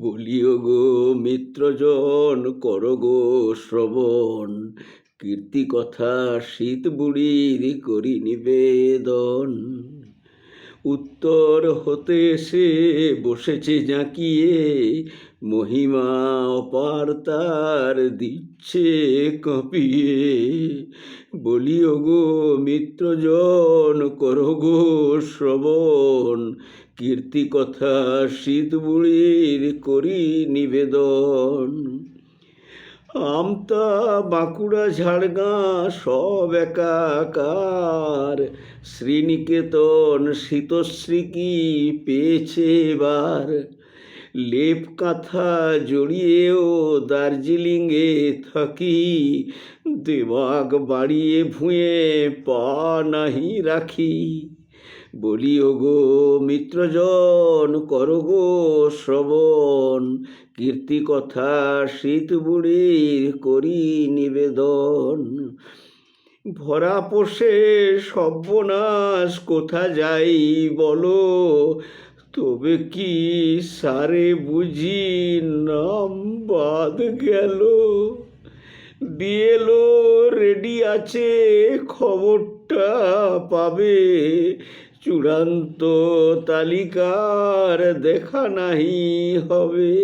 বলিও গো মিত্রজন, করো গো শ্রবণ, কীর্তি কথা শীত বুড়ির করি নিবেদন। উত্তর হতে এসে বসেছে জাঁকিয়ে, মহিমা অপার তার দিচ্ছে কাঁপিয়ে। বলিও গো মিত্রজন, করো গো শ্রবণ, কীর্তি কথা শীত বুড়ির করি নিবেদন। আমতা বাঁকুড়া ঝাড়গাঁ সব একাকার, শ্রীনিকেতন শীতশ্রী কি পেয়েছে এবার। লেপ কাঁথা জড়িয়েও দার্জিলিংয়ে থাকি, দেবাগ বাড়িয়ে ভুঁয়ে পা নাহি রাখি। বলিও গো মিত্রজন, করো গো শ্রবণ, কীর্তি কথা শীত বুড়ির করি নিবেদন। ভরা পোষে সর্বনাশ কোথা যাই বলো, তবে কি সারে বুঝি নাম বাদ গেল। বিএলও রেডি আছে, খবরটা পাবে, চূড়ান্ত তালিকার দেখা নাহি হবে।